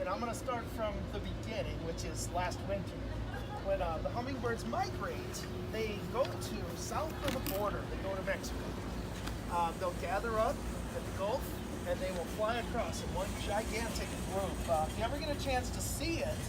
And I'm going to start from the beginning, which is last winter. When the hummingbirds migrate, they go to south of the border. They go to Mexico. They'll gather up at the Gulf, and they will fly across in one gigantic group. If you ever get a chance to see it,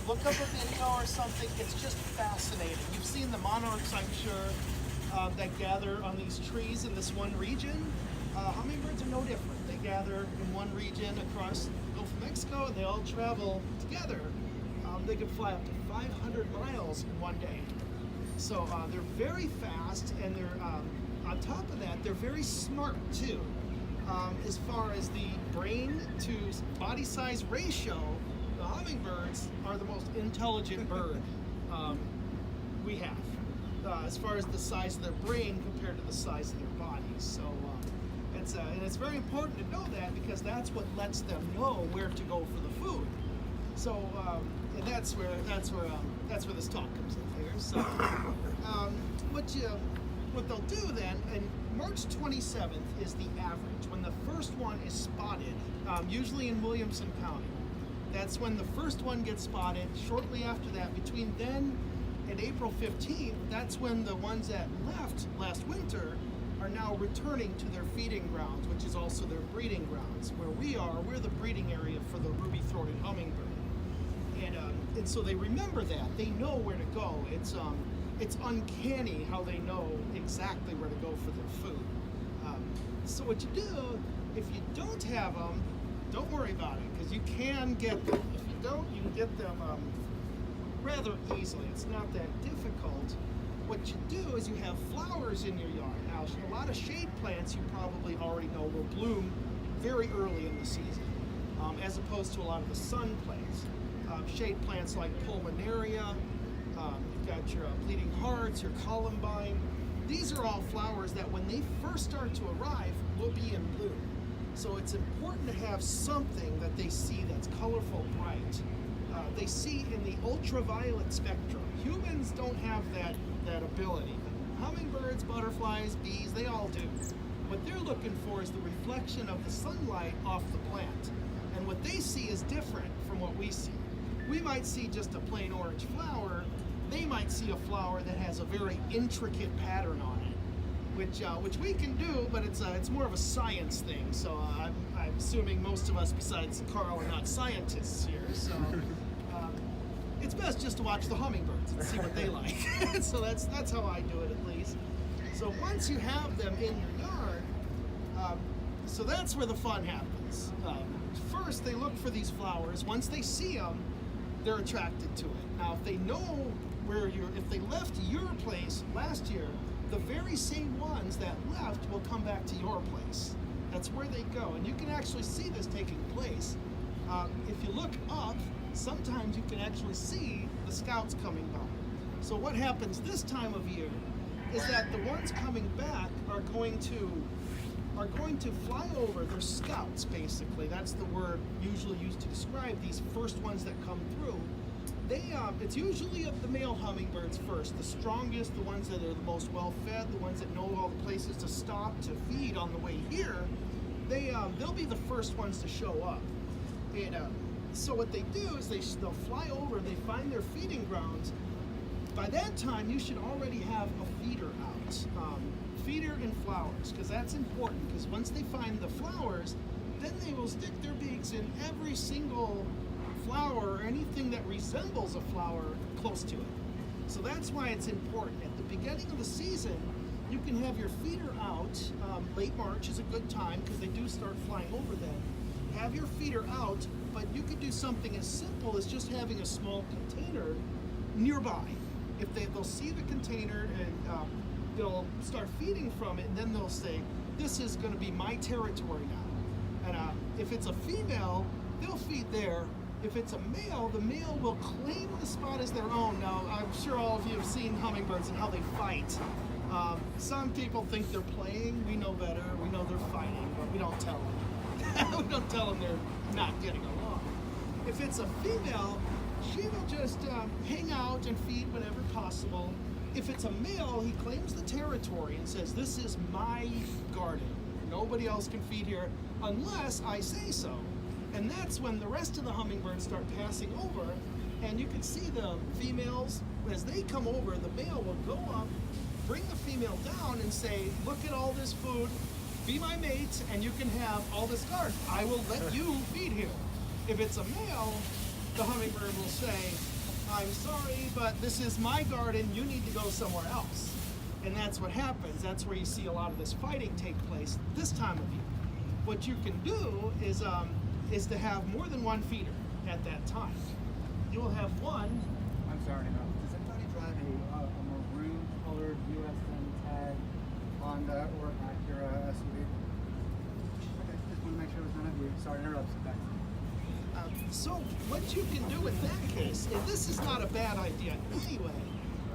look up a video or something. It's just fascinating. You've seen the monarchs, I'm sure, that gather on these trees in this one region. Hummingbirds are no different. They gather in one region across the Gulf of Mexico, and they all travel together. They can fly up to 500 miles in one day. So they're very fast, and they're on top of that, they're very smart too. As far as the brain to body size ratio, the hummingbirds are the most intelligent bird we have. As far as the size of their brain compared to the size of their bodies. So and it's very important to know that, because that's what lets them know where to go for the food. So and that's where this talk comes in here. So what they'll do then, and March 27th is the average when the first one is spotted, usually in Williamson County. That's when the first one gets spotted. Shortly after that, between then and April 15th, that's when the ones that left last winter are now returning to their feeding grounds, which is also their breeding grounds. Where we're the breeding area for the ruby-throated hummingbird. And so they remember that. They know where to go. It's uncanny how they know exactly where to go for their food. So what you do, if you don't have them, don't worry about it, because you can get them. If you don't, you can get them rather easily. It's not that difficult. What you do is you have flowers in your yard. Now, a lot of shade plants, you probably already know, will bloom very early in the season, as opposed to a lot of the sun plants. Shade plants like pulmonaria, you've got your bleeding hearts, your columbine. These are all flowers that when they first start to arrive will be in bloom. So it's important to have something that they see that's colorful, bright. They see in the ultraviolet spectrum. Humans don't have that ability. Hummingbirds, butterflies, bees, they all do. What they're looking for is the reflection of the sunlight off the plant. And what they see is different from what we see. We might see just a plain orange flower. They might see a flower that has a very intricate pattern on it, which we can do, but it's more of a science thing. So I'm assuming most of us besides Carl are not scientists here. So it's best just to watch the hummingbirds and see what they like. So that's how I do it, at least. So once you have them in your yard, so that's where the fun happens. First, they look for these flowers. Once they see them, they're attracted to it. Now, if they know if they left your place last year, the very same ones that left will come back to your place. That's where they go, and you can actually see this taking place. If you look up, sometimes you can actually see the scouts coming by. So what happens this time of year is that the ones coming back are going to fly over. They're scouts, basically. That's the word usually used to describe these first ones that come through. It's usually of the male hummingbirds first, the strongest, the ones that are the most well-fed, the ones that know all the places to stop to feed on the way here. They'll be the first ones to show up. And so what they do is they'll fly over, they find their feeding grounds. By that time, you should already have a feeder out. Feeder and flowers, because that's important, because once they find the flowers, then they will stick their beaks in every single flower or anything that resembles a flower close to it. So that's why it's important. At the beginning of the season, you can have your feeder out. Late March is a good time because they do start flying over then. Have your feeder out, but you could do something as simple as just having a small container nearby. If they'll see the container and they'll start feeding from it, and then they'll say, this is going to be my territory now. And if it's a female, they'll feed there. If it's a male, the male will claim the spot as their own. Now, I'm sure all of you have seen hummingbirds and how they fight. Some people think they're playing. We know better. We know they're fighting, but we don't tell them. We don't tell them they're not getting along. If it's a female, she will just hang out and feed whenever possible. If it's a male, he claims the territory and says, this is my garden. Nobody else can feed here unless I say so. And that's when the rest of the hummingbirds start passing over, and you can see the females, as they come over, the male will go up, bring the female down and say, look at all this food, be my mate, and you can have all this garden. I will let you feed here. If it's a male, the hummingbird will say, I'm sorry, but this is my garden, you need to go somewhere else. And that's what happens. That's where you see a lot of this fighting take place this time of year. What you can do is to have more than one feeder at that time. You will have one. I'm sorry, no. Does anybody drive a maroon colored USM tag Honda or Acura SUV? Okay, just want to make sure it was none of you. Sorry to interrupt. So what you can do in that case, and this is not a bad idea anyway,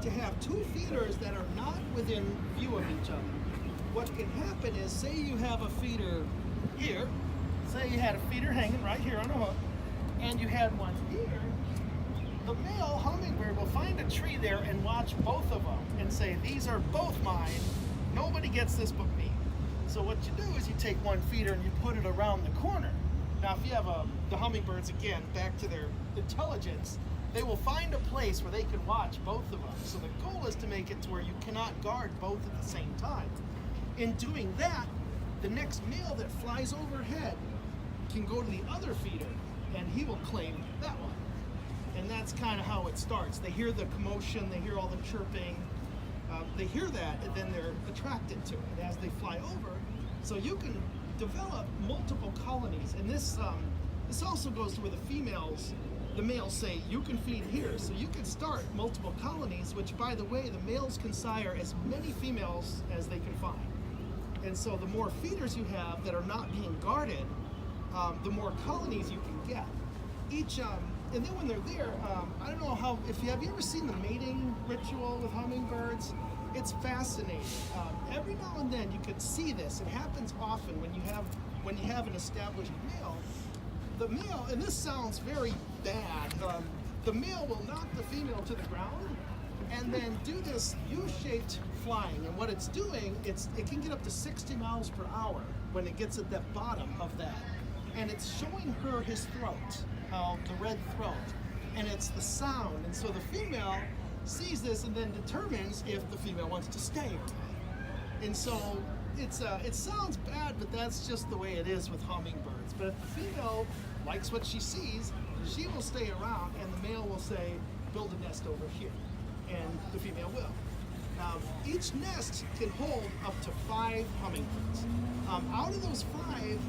to have two feeders that are not within view of each other. What can happen is, say you have a feeder here, say you had a feeder hanging right here on a hook, and you had one here, the male hummingbird will find a tree there and watch both of them and say, these are both mine, nobody gets this but me. So what you do is you take one feeder and you put it around the corner. Now if you have the hummingbirds, again, back to their intelligence, they will find a place where they can watch both of them. So the goal is to make it to where you cannot guard both at the same time. In doing that, the next male that flies overhead can go to the other feeder and he will claim that one. And that's kind of how it starts. They hear the commotion, they hear all the chirping, they hear that, and then they're attracted to it as they fly over. So you can develop multiple colonies, and this also goes to where the males say, you can feed here. So you can start multiple colonies, which, by the way, the males can sire as many females as they can find. And so the more feeders you have that are not being guarded, the more colonies you can get. And then when they're there, I don't know have you ever seen the mating ritual with hummingbirds? It's fascinating. Every now and then you can see this. It happens often when you have an established male. The male, and this sounds very bad, the male will knock the female to the ground and then do this U-shaped flying. And what it's doing, it can get up to 60 miles per hour when it gets at that bottom of that. And it's showing her his throat, the red throat, and it's the sound. And so the female sees this and then determines if the female wants to stay or not. And so it sounds bad, but that's just the way it is with hummingbirds. But if the female likes what she sees, she will stay around, and the male will say, build a nest over here, and the female will. Now, each nest can hold up to 5 hummingbirds. Out of those 5,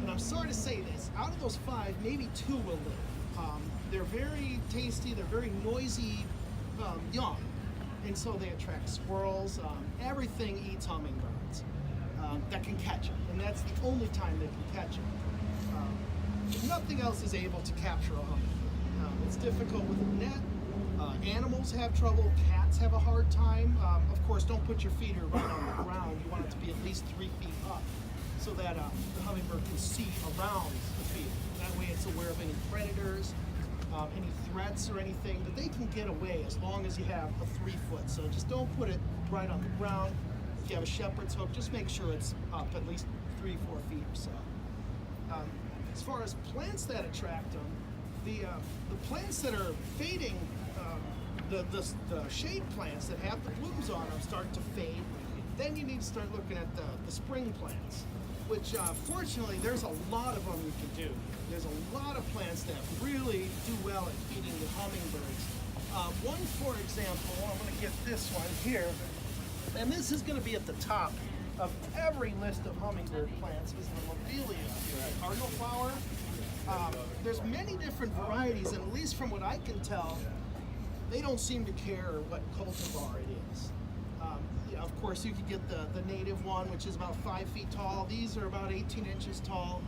and I'm sorry to say this, out of those 5, maybe 2 will live. They're very tasty, they're very noisy young, and so they attract squirrels. Everything eats hummingbirds that can catch them, and that's the only time they can catch them. Nothing else is able to capture a hummingbird. It's difficult with a net. Animals have trouble. Cats have a hard time. Of course, don't put your feeder right on the ground. You want it to be at least 3 feet up so that the hummingbird can see around the feeder. That way it's aware of any predators, any threats or anything, that they can get away as long as you have a 3-foot. So just don't put it right on the ground. If you have a shepherd's hook, just make sure it's up at least 3-4 feet or so. As far as plants that attract them, the plants that are fading, the shade plants that have the blooms on them start to fade. Then you need to start looking at the spring plants, which fortunately there's a lot of them you can do. There's a lot of plants that really do well at feeding the hummingbirds. One, for example, I'm going to get this one here, and this is going to be at the top of every list of hummingbird plants, is the lobelia, cardinal flower. There's many different varieties, and at least from what I can tell, they don't seem to care what cultivar it is. Of course, you could get the native one, which is about 5 feet tall. These are about 18 inches tall.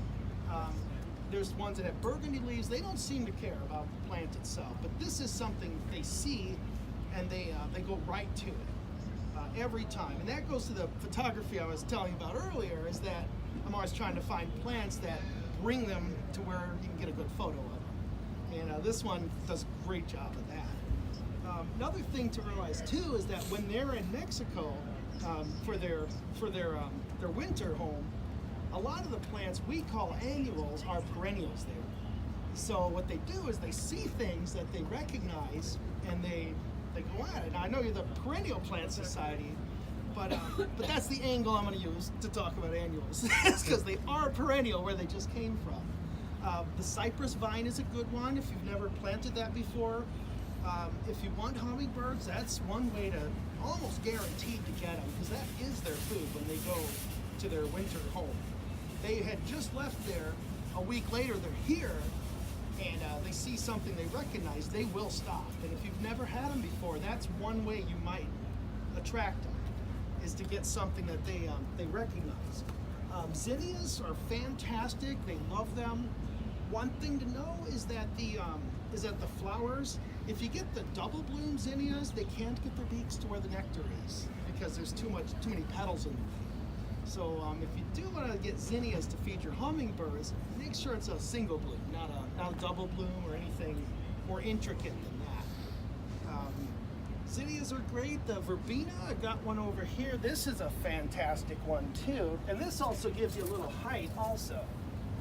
There's ones that have burgundy leaves. They don't seem to care about the plant itself, but this is something they see, and they go right to it. Every time. And that goes to the photography I was telling you about earlier, is that I'm always trying to find plants that bring them to where you can get a good photo of them. And this one does a great job of that. Another thing to realize too is that when they're in Mexico for their winter home, a lot of the plants we call annuals are perennials there. So what they do is they see things that they recognize and they go at it. Now I know you're the Perennial Plant Society, but that's the angle I'm going to use to talk about annuals. It's because they are perennial where they just came from. The cypress vine is a good one if you've never planted that before. If you want hummingbirds, that's one way to almost guaranteed to get them, because that is their food when they go to their winter home. They had just left there. A week later they're here, and they see something they recognize, they will stop. And if you've never had them before, that's one way you might attract them, is to get something that they recognize. Zinnias are fantastic. They love them. One thing to know is that the flowers, if you get the double bloom zinnias, they can't get their beaks to where the nectar is because there's too many petals in them. So if you do want to get zinnias to feed your hummingbirds, make sure it's a single bloom, not a double bloom or anything more intricate than that. Zinnias are great. The verbena, I got one over here. This is a fantastic one too, and this also gives you a little height also.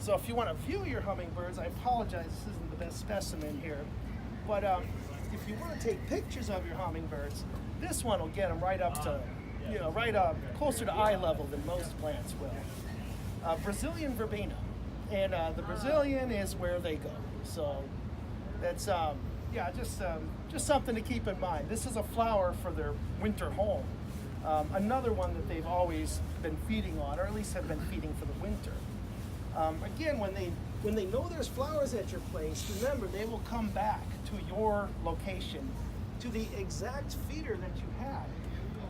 So if you want to view your hummingbirds, I apologize, this isn't the best specimen here, but if you want to take pictures of your hummingbirds, this one will get them right up to, right up closer to eye level than most plants will. Brazilian verbena, and the Brazilian is where they go. So that's just something to keep in mind. This is a flower for their winter home. Another one that they've always been feeding on, or at least have been feeding for the winter. Again, when they know there's flowers at your place, remember they will come back to your location, to the exact feeder that you had.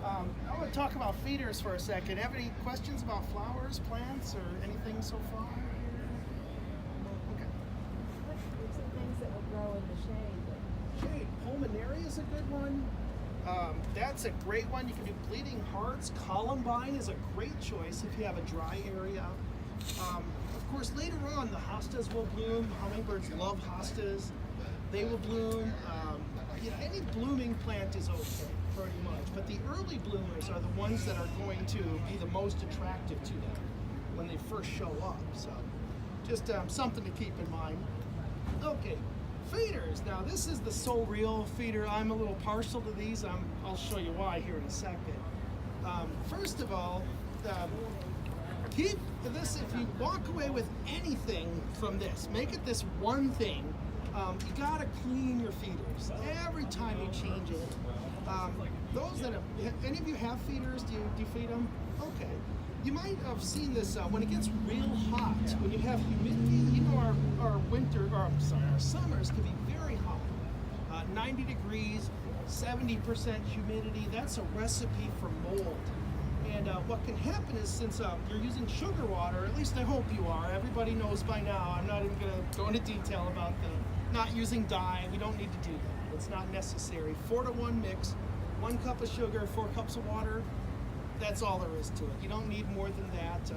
I want to talk about feeders for a second. Have any questions about flowers, plants, or anything so far? Okay. What's some things that will grow in the shade? Shade. Pulmonaria is a good one. That's a great one. You can do bleeding hearts. Columbine is a great choice if you have a dry area. Of course, later on, the hostas will bloom. Hummingbirds love hostas. They will bloom. Any blooming plant is okay, pretty much. But the early bloomers are the ones that are going to be the most attractive to them when they first show up. So, just something to keep in mind. Okay, feeders. Now, this is the So Real feeder. I'm a little partial to these. I'll show you why here in a second. First of all, keep this, if you walk away with anything from this, make it this one thing. You gotta clean your feeders every time you change it. Those that have, any of you have feeders? Do you feed them? Okay. You might have seen this when it gets real hot, when you have humidity. Our summers can be very hot. 90 degrees, 70% humidity. That's a recipe for mold. And what can happen is, since you're using sugar water, at least I hope you are, everybody knows by now, I'm not even going to go into detail about not using dye. We don't need to do that. It's not necessary. 4-to-1 mix, 1 cup of sugar, 4 cups of water. That's all there is to it. You don't need more than that.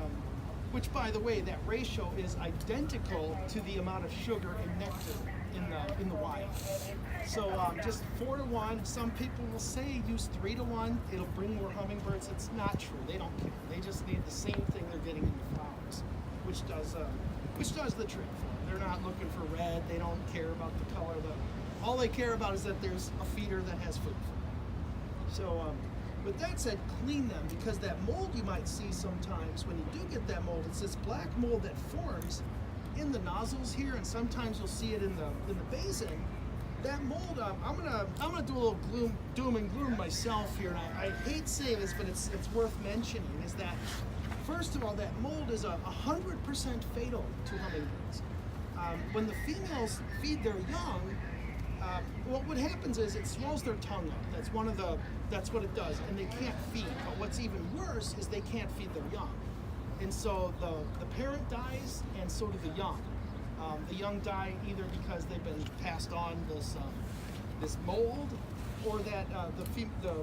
Which, by the way, that ratio is identical to the amount of sugar and nectar in the wild. So just 4-to-1. Some people will say use 3-to-1. It'll bring more hummingbirds. It's not true. They don't care. They just need the same thing they're getting in the flowers, which does the trick for them. They're not looking for red. They don't care about the color. All they care about is that there's a feeder that has food for them. So, with that said, clean them, because that mold you might see sometimes when you do get that mold, it's this black mold that forms in the nozzles here, and sometimes you'll see it in the basin. That mold, I'm gonna do a little doom and gloom myself here, and I hate saying this, but it's worth mentioning, is that first of all, that mold is 100% fatal to hummingbirds. When the females feed their young, what happens is it swells their tongue up. That's what it does, and they can't feed. But what's even worse is they can't feed their young, and so the parent dies, and so do the young. The young die either because they've been passed on this mold, or that the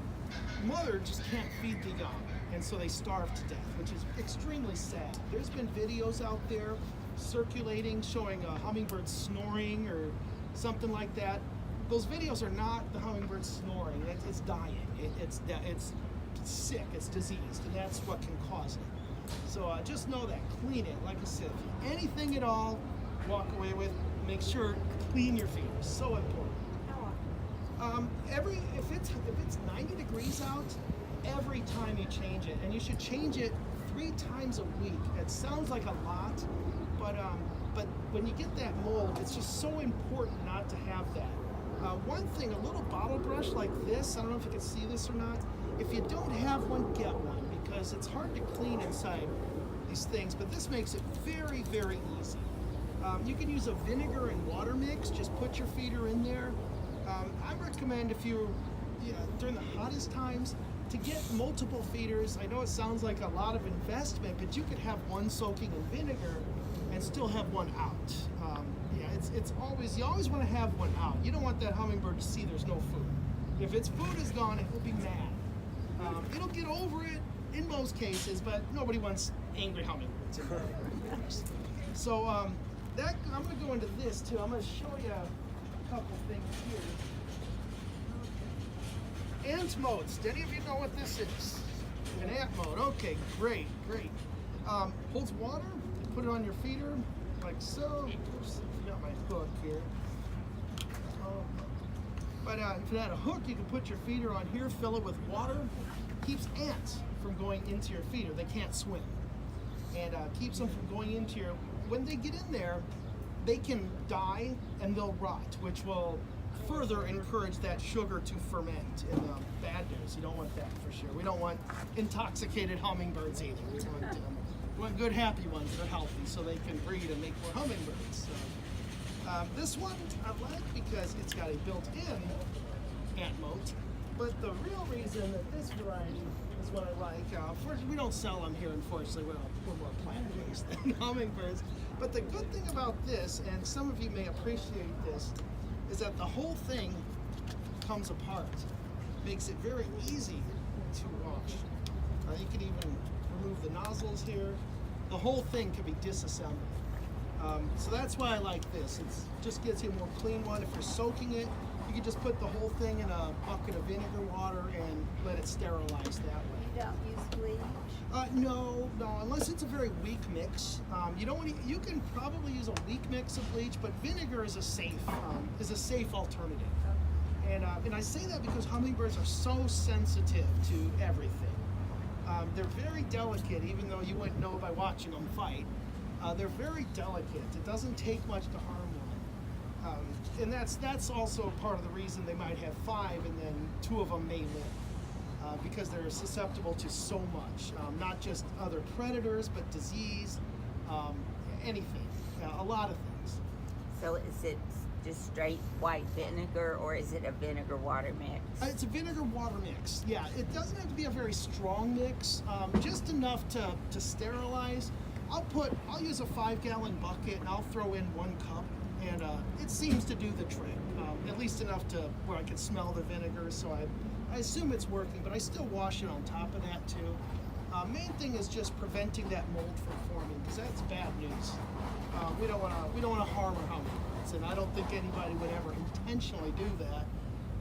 mother just can't feed the young, and so they starve to death, which is extremely sad. There's been videos out there circulating showing a hummingbird snoring or something like that. Those videos are not the hummingbird snoring. It's dying. It's sick. It's diseased, and that's what can cause it. So just know that, clean it. Like I said, if you, anything at all, walk away with, make sure clean your feeders. So important. How often? If it's 90 degrees out, every time you change it, and you should change it 3 times a week. It sounds like a lot, but when you get that mold, it's just so important not to have that. One thing, a little bottle brush like this, I don't know if you can see this or not. If you don't have one, get one, because it's hard to clean inside these things, but this makes it very, very easy. You can use a vinegar and water mix, just put your feeder in there. I recommend if you, during the hottest times, to get multiple feeders. I know it sounds like a lot of investment, but you could have one soaking in vinegar and still have one out. It's always, you always want to have one out. You don't want that hummingbird to see there's no food. If its food is gone, it will be mad. It'll get over it in most cases, but nobody wants angry hummingbirds in their feeders. So that, I'm going to go into this too. I'm going to show you a couple things here. Ant modes. Do any of you know what this is? An ant mode. Okay, great, great. Holds water. You put it on your feeder, like so. Oops, I got my hook here. But if you had a hook, you can put your feeder on here, fill it with water. Keeps ants from going into your feeder. They can't swim. And keeps them from going into your, when they get in there, they can die and they'll rot, which will further encourage that sugar to ferment. And bad news, you don't want that for sure. We don't want intoxicated hummingbirds either. We want good, happy ones that are healthy so they can breed and make more hummingbirds. So, this one I like because it's got a built-in ant moat. But the real reason that this variety is what I like, we don't sell them here, unfortunately. We're more plant-based than hummingbirds. But the good thing about this, and some of you may appreciate this, is that the whole thing comes apart. Makes it very easy to wash. You can even remove the nozzles here. The whole thing can be disassembled. So that's why I like this. It just gives you a more clean one. If you're soaking it, you can just put the whole thing in a bucket of vinegar water and let it sterilize that way. You don't use bleach? No, unless it's a very weak mix. You don't want to, you can probably use a weak mix of bleach, but vinegar is a safe alternative. And I say that because hummingbirds are so sensitive to everything. They're very delicate, even though you wouldn't know by watching them fight. They're very delicate. It doesn't take much to harm one. And that's also part of the reason they might have 5 and then 2 of them may live. Because they're susceptible to so much, not just other predators, but disease, anything, a lot of things. So is it just straight white vinegar, or is it a vinegar water mix? It's a vinegar water mix. Yeah, it doesn't have to be a very strong mix, just enough to sterilize. I'll use a 5-gallon bucket and I'll throw in 1 cup, and it seems to do the trick. At least enough to where I can smell the vinegar, so I assume it's working, but I still wash it on top of that too. Main thing is just preventing that mold from forming, because that's bad news. We don't want to harm our hummingbirds, and I don't think anybody would ever intentionally do that.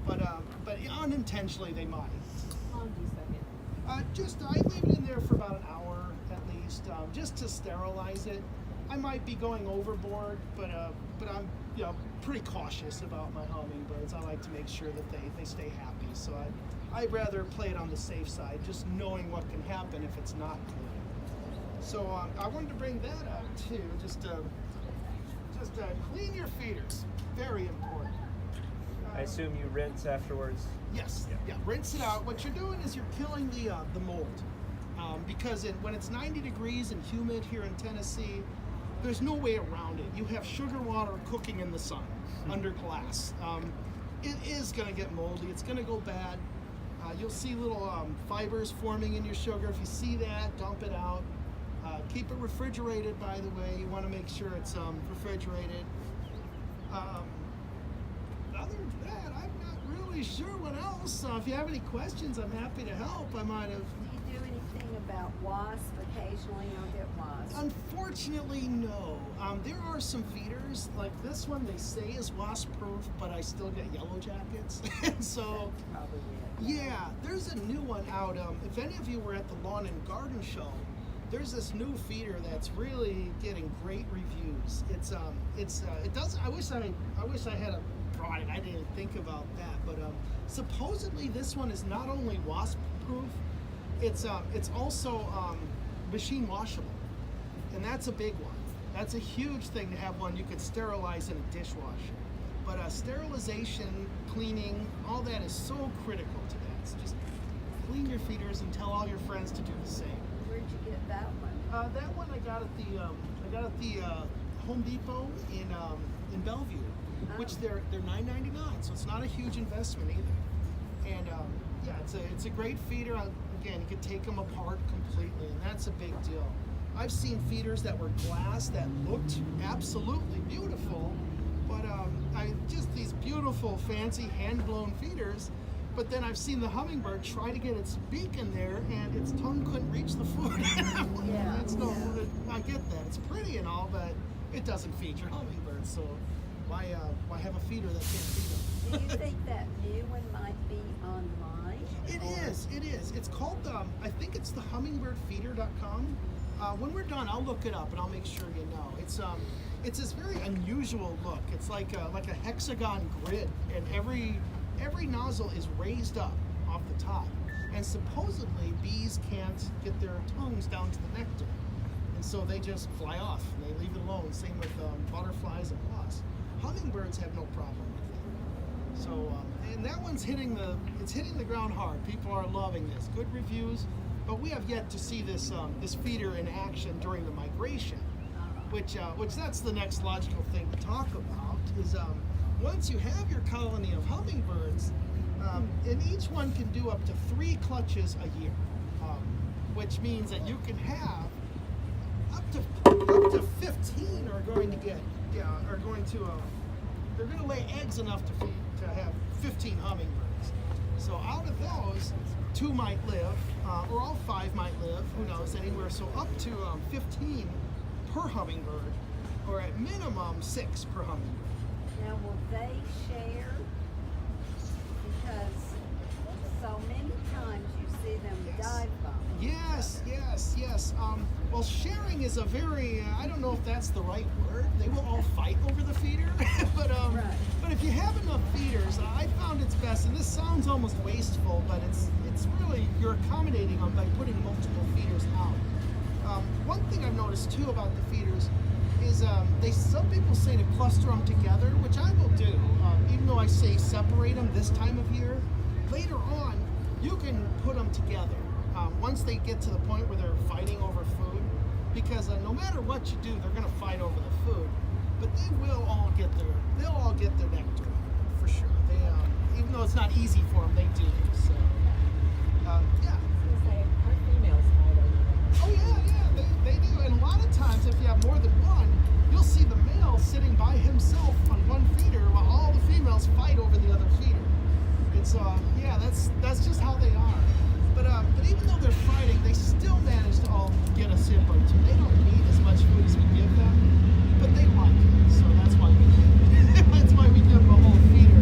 But unintentionally they might. How long do you soak it? I leave it in there for about an hour at least, just to sterilize it. I might be going overboard, but I'm pretty cautious about my hummingbirds. I like to make sure that they stay happy. So I'd rather play it on the safe side, just knowing what can happen if it's not clean. So I wanted to bring that up too, just clean your feeders. Very important. I assume you rinse afterwards. Yes. Yeah. Rinse it out. What you're doing is you're killing the mold, because when it's 90 degrees and humid here in Tennessee, there's no way around it. You have sugar water cooking in the sun under glass. It is going to get moldy. It's going to go bad. You'll see little fibers forming in your sugar. If you see that, dump it out. Keep it refrigerated, by the way. You want to make sure it's refrigerated. Other than that, I'm not really sure what else. If you have any questions, I'm happy to help. I might have. Do you do anything about wasps? Occasionally you'll get wasps. Unfortunately, no. There are some feeders, like this one they say is wasp-proof, but I still get yellow jackets. So, That's probably it. yeah, there's a new one out. If any of you were at the Lawn and Garden Show there's this new feeder that's really getting great reviews. It does. I wish I had brought it. I didn't think about that, but supposedly this one is not only wasp proof, it's also machine washable, and that's a big one. That's a huge thing to have one you could sterilize in a dishwasher. But sterilization, cleaning, all that is so critical to that. So just clean your feeders and tell all your friends to do the same. Where'd you get that one? That one I got at the Home Depot in Bellevue, which they're $9.99, so it's not a huge investment either. And yeah, it's a great feeder. Again, you could take them apart completely, and that's a big deal. I've seen feeders that were glass that looked absolutely beautiful, but just these beautiful, fancy, hand-blown feeders. But then I've seen the Hummingbird try to get its beak in there, and its tongue couldn't reach the food. I get that. It's pretty and all, but it doesn't feed your hummingbird. So why have a feeder that can't feed them? Do you think that new one might be online? It is. It's called, I think it's the hummingbird.feeder.com. When we're done, I'll look it up and I'll make sure you know. It's this very unusual look. It's like a hexagon grid, and every nozzle is raised up off the top. And supposedly bees can't get their tongues down to the nectar, and so they just fly off and they leave it alone. Same with butterflies and wasps. Hummingbirds have no problem with it. So and that one's hitting the ground hard. People are loving this. Good reviews. But we have yet to see this feeder in action during the migration, which that's the next logical thing to talk about. Is once you have your colony of hummingbirds, and each one can do up to 3 clutches a year, which means that you can have up to 15 are going to get they're going to lay eggs enough to have 15 hummingbirds. So out of those, 2 might live, or all 5 might live, who knows, anywhere. So up to 15 per hummingbird, or at minimum 6 per hummingbird. Now, will they share? Because so many times you see them dive bomb. Yes. Well, sharing is a very, I don't know if that's the right word. They will all fight over the feeder, but if you have enough feeders, I found it's best, and this sounds almost wasteful, but it's really, you're accommodating them by putting multiple feeders out. One thing I've noticed too about the feeders is some people say to cluster them together, which I will do, even though I say separate them this time of year. Later on, you can put them together once they get to the point where they're fighting over food, because no matter what you do, they're going to fight over the food, but they'll all get their nectar for sure. They even though it's not easy for them, they do. So yeah. Our females fight over them. Oh yeah, they do. And a lot of times, if you have more than one, you'll see the male sitting by himself on one feeder while all the females fight over the other feeder. It's yeah, that's just how they are. But even though they're fighting, they still manage to all get a sip or two. They don't need as much food as we give them, but they like it, so that's why we give them. That's why we give them a whole feeder.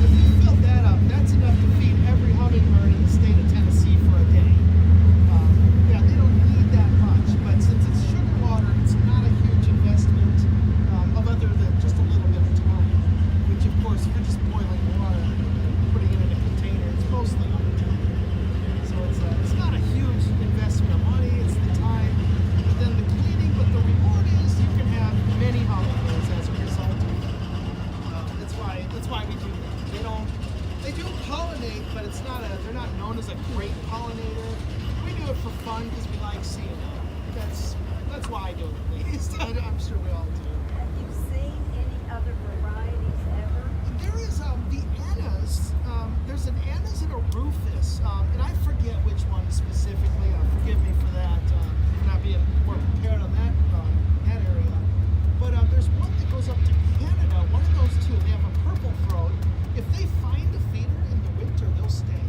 If you fill that up, that's enough to feed every hummingbird in the state of Tennessee for a day. Yeah, they don't need that much, but since it's sugar water, it's not a huge investment of other than just a little bit of time, which of course, if you're just boiling water and putting it in a container, it's mostly on the time. So it's not a huge investment of money, it's the time, but then the cleaning, but the reward is you can have many hummingbirds as a result of it. That's why we do that. They do pollinate, but they're not known as a great pollinator. We do it for fun because we like seeing it. That's why I do it, at least. I'm sure we all do. Have you seen any other varieties ever? There is the Annas. There's an Annas and a Rufus, and I forget which one specifically. Forgive me for that, for not being more prepared on that area. But there's one that goes up to Canada. One of those two, they have a purple throat. If they find a feeder in the winter, they'll stay.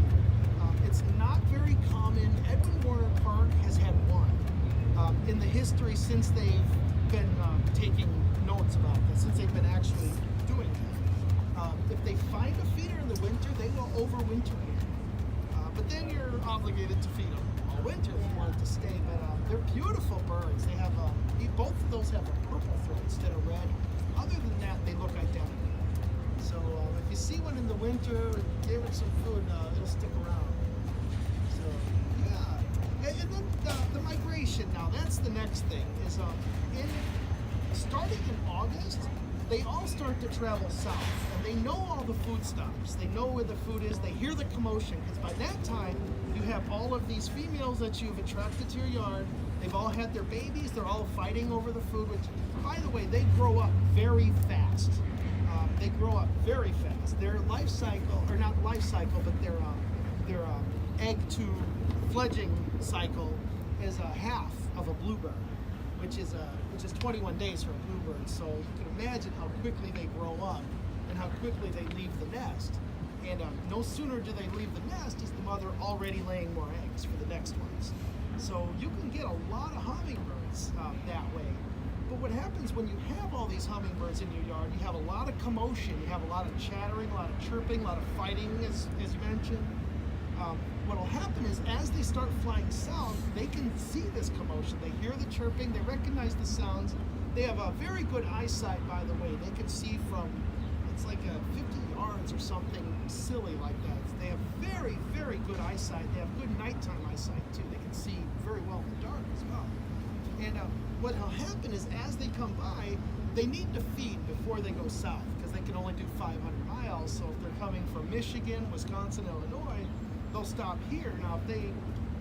It's not very common. Edwin Warner Park has had one in the history since they've been taking notes about this, since they've been actually doing that. If they find a feeder in the winter, they will overwinter here. But then you're obligated to feed them all winter if you wanted to stay. But they're beautiful birds. They have both of those have a purple throat instead of red. Other than that, they look identical. So if you see one in the winter, give it some food. It'll stick around. So yeah, and then the migration. Now that's the next thing. Is starting in August, they all start to travel south, and they know all the food stops. They know where the food is. They hear the commotion, because by that time, you have all of these females that you've attracted to your yard. They've all had their babies. They're all fighting over the food, which, by the way, they grow up very fast. They grow up very fast. Their life cycle, or not life cycle, but their egg to fledging cycle is a half of a bluebird, which is 21 days for a bluebird. So you can imagine how quickly they grow up and how quickly they leave the nest. And no sooner do they leave the nest is the mother already laying more eggs for the next ones. So you can get a lot of hummingbirds that way. But what happens when you have all these hummingbirds in your yard, you have a lot of commotion, you have a lot of chattering, a lot of chirping, a lot of fighting, as you mentioned. What will happen is as they start flying south, they can see this commotion. They hear the chirping, they recognize the sounds. They have a very good eyesight, by the way. They can see from, it's like 50 yards or something silly like that. They have very, very good eyesight. They have good nighttime eyesight too. They can see very well in the dark as well. And what will happen is as they come by, they need to feed before they go south, because they can only do 500 miles. So if they're coming from Michigan, Wisconsin, Illinois, they'll stop here. Now, if they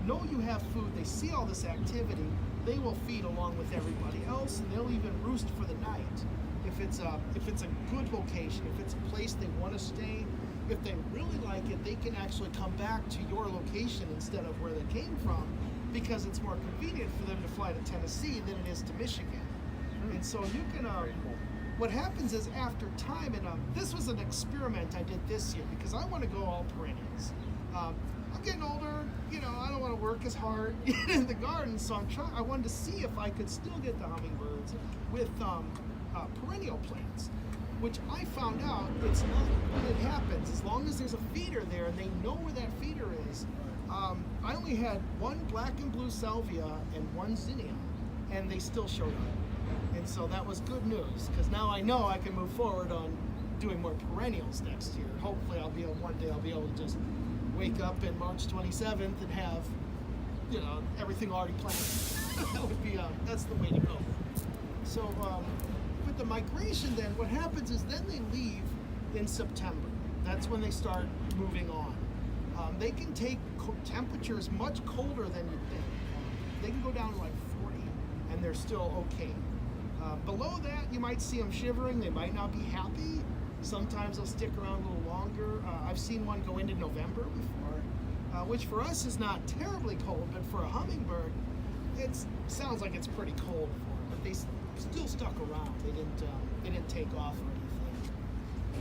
know you have food, they see all this activity, they will feed along with everybody else, and they'll even roost for the night. If it's a good location, if it's a place they want to stay, if they really like it, they can actually come back to your location instead of where they came from, because it's more convenient for them to fly to Tennessee than it is to Michigan. And so you can, what happens is after time, and this was an experiment I did this year, because I want to go all perennials. I'm getting older, I don't want to work as hard in the garden, so I wanted to see if I could still get the hummingbirds with perennial plants, which I found out it's not when it happens. As long as there's a feeder there and they know where that feeder is. I only had one black and blue salvia and one zinnia, and they still showed up. And so that was good news, because now I know I can move forward on doing more perennials next year. Hopefully one day I'll be able to just wake up in March 27th and have, everything already planned. That would be, that's the way to go. So with the migration then, what happens is then they leave in September. That's when they start moving on. They can take temperatures much colder than you think. They can go down to like 40 and they're still okay. Below that, you might see them shivering. They might not be happy. Sometimes they'll stick around a little longer. I've seen one go into November before, which for us is not terribly cold, but for a hummingbird, it sounds like it's pretty cold for them. But they still stuck around. They didn't take off or anything.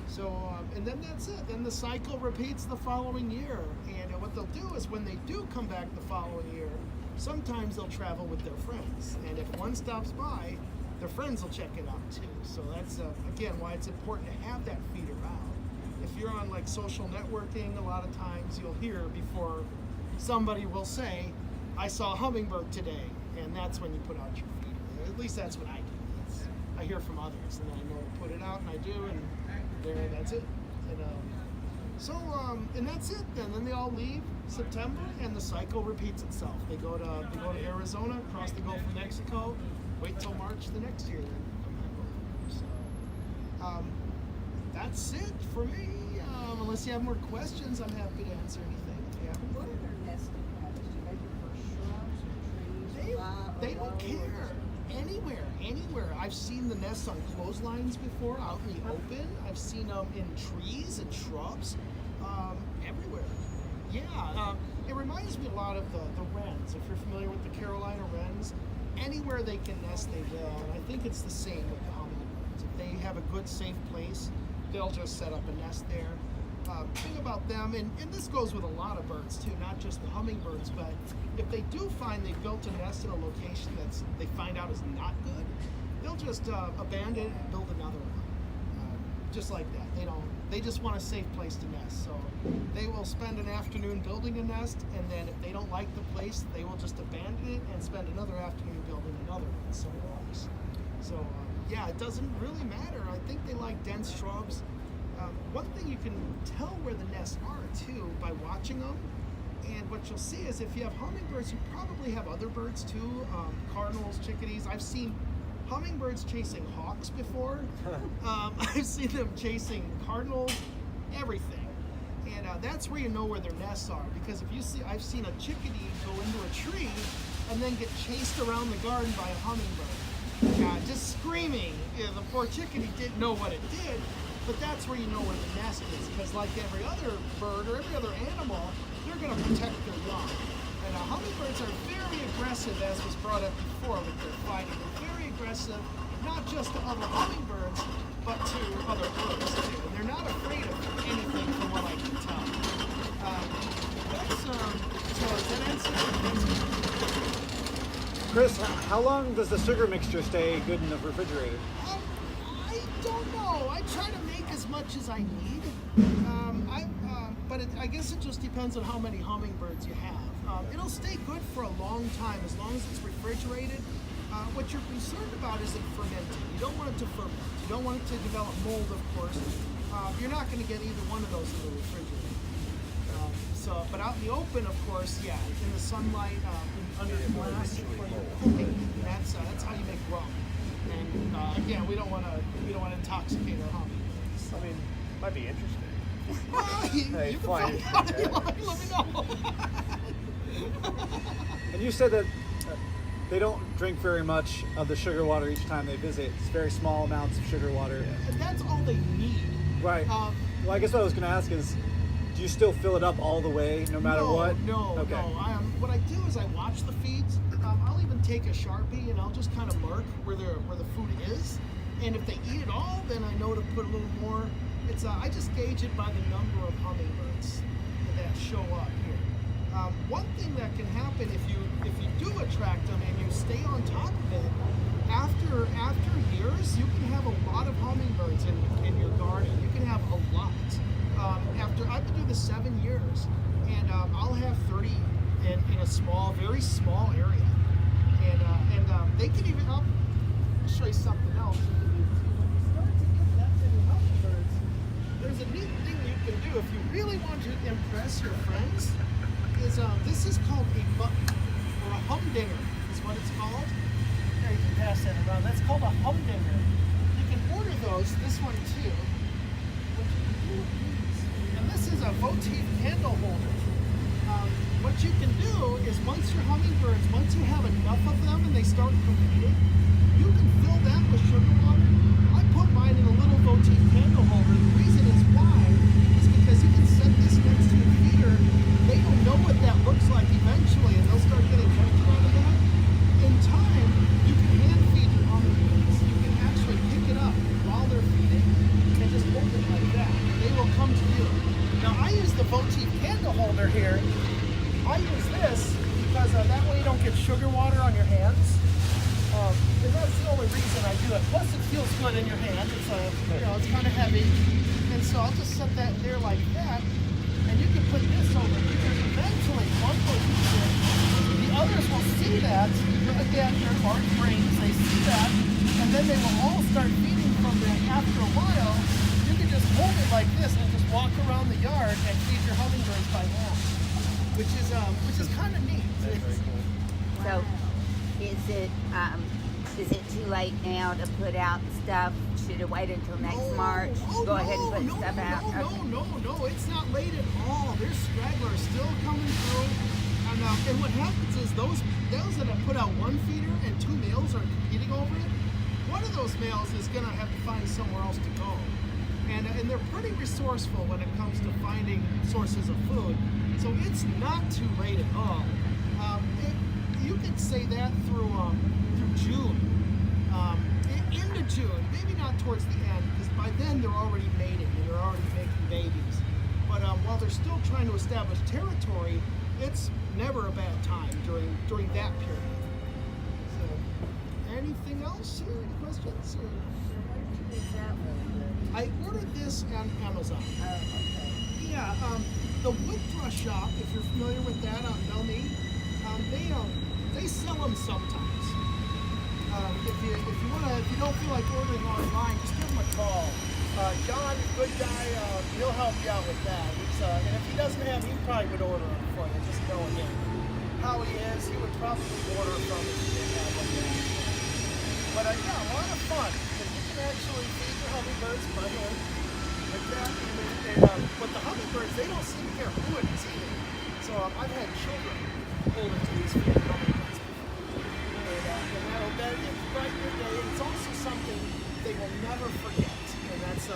So, and then that's it. Then the cycle repeats the following year. And what they'll do is when they do come back the following year, sometimes they'll travel with their friends. And if one stops by, their friends will check it out too. So that's, again, why it's important to have that feeder out. If you're on like social networking, a lot of times you'll hear before somebody will say, I saw a hummingbird today. And that's when you put out your feeder. At least that's what I do. I hear from others, and I know to put it out, and I do, and that's it. And and that's it. Then they all leave September, and the cycle repeats itself. They go to Arizona, cross the Gulf of Mexico, wait till March the next year, then come back over. So that's it for me. Unless you have more questions, I'm happy to answer anything. Yeah. What are their nesting habits? Do they prefer shrubs or trees? They don't care. Anywhere. I've seen the nests on clotheslines before, out in the open. I've seen them in trees and shrubs, everywhere. Yeah, it reminds me a lot of the wrens. If you're familiar with the Carolina wrens, anywhere they can nest, they will. And I think it's the same with the hummingbirds. If they have a good, safe place, they'll just set up a nest there. Thing about them, and this goes with a lot of birds too, not just the hummingbirds, but if they do find they've built a nest in a location they find out is not good, they'll just abandon it and build another one. just like that. They just want a safe place to nest. So they will spend an afternoon building a nest, and then if they don't like the place, they will just abandon it and spend another afternoon building another one somewhere else. So yeah, it doesn't really matter. I think they like dense shrubs. One thing you can tell where the nests are too by watching them, and what you'll see is if you have hummingbirds, you probably have other birds too, cardinals, chickadees. I've seen hummingbirds chasing hawks before. I've seen them chasing cardinals, everything. And that's where you know where their nests are, because if you see, I've seen a chickadee go into a tree and then get chased around the garden by a hummingbird. Just screaming. The poor chickadee didn't know what it did, but that's where you know where the nest is, because like every other bird or every other animal, they're going to protect their young. And hummingbirds are very aggressive, as was brought up before with their fighting. They're very aggressive, not just to other hummingbirds, but to other birds too. And they're not afraid of anything, from what I can tell. So does that answer? Chris, how long does the sugar mixture stay good in the refrigerator? I don't know. I try to make as much as I need. But I guess it just depends on how many hummingbirds you have. It'll stay good for a long time as long as it's refrigerated. What you're concerned about is it fermenting. You don't want it to ferment. You don't want it to develop mold, of course. You're not going to get either one of those in the refrigerator. But out in the open, of course, yeah, in the sunlight, under glass, where you're cooking. That's how you make rum. And again, we don't want to intoxicate our hummingbirds. I mean, might be interesting. You can find out if you like. Let me know. And you said that they don't drink very much of the sugar water each time they visit. It's very small amounts of sugar water. And that's all they need. Right. Well, I guess what I was going to ask is, do you still fill it up all the way, no matter what? No. Okay. What I do is I watch the feeds. I'll even take a Sharpie and I'll just kind of mark where the food is. And if they eat it all, then I know to put a little more. I just gauge it by the number of hummingbirds that show up here. One thing that can happen if you do attract them and you stay on top of it, after years, you can have a lot of hummingbirds in your garden. You can have a lot. I've been doing this 7 years, and I'll have 30 in a very small area, and they can even. I'll show you something else. There's a neat thing you can do if you really want to impress your friends. This is called a button, or a humdinger is what it's called. Here, you can pass that around. That's called a humdinger. You can order those, this one too. And this is a votive candle holder. What you can do is once you have enough of them and they start competing, you can fill that with sugar water. I put mine in a little votive candle holder. The reason is why is because you can set this next to a feeder. They will know what that looks like eventually, and they'll start getting tempted out of that. In time, you can hand feed your hummingbirds. You can actually pick it up while they're feeding and just hold it like that. They will come to you. Now, I use the votive candle holder here. I use this because that way you don't get sugar water on your hands. And that's the only reason I do it. Plus, it feels good in your hand. It's kind of heavy, and so I'll just set that there like that. And you can put this over here. Eventually, one will use it. The others will see that. Again, they're large brains. They see that, and then they will all start feeding from that. After a while, you can just hold it like this and just walk around the yard and feed your hummingbirds by hand, which is kind of neat. That's very cool. So, is it too late now to put out stuff? Should it wait until next March? Go ahead and put stuff out. No, it's not late at all. There's stragglers still coming through, and what happens is those that have put out one feeder and 2 males are competing over it. One of those males is gonna have to find somewhere else to go, and they're pretty resourceful when it comes to finding sources of food. So it's not too late at all. You could say that through June, into June, maybe not towards the end, because by then they're already mating and they're already making babies. But while they're still trying to establish territory, it's never a bad time during that period. So, anything else? Any questions? I ordered this on Amazon. Oh, okay. Yeah, the wood thrush shop, if you're familiar with that on Belmead, they sell them sometimes. If you don't feel like ordering online, just give them a call. John, good guy, he'll help you out with that. And if he doesn't have, he probably would order them for you. Just knowing him, how he is, he would probably order from if he didn't have them yet. But yeah, a lot of fun because you can actually feed your hummingbirds by hand like that. But the hummingbirds, they don't seem to care who it is either. So I've had children hold it to these feeding hummingbirds before. And that'll brighten your day. And it's also something they will never forget. And that's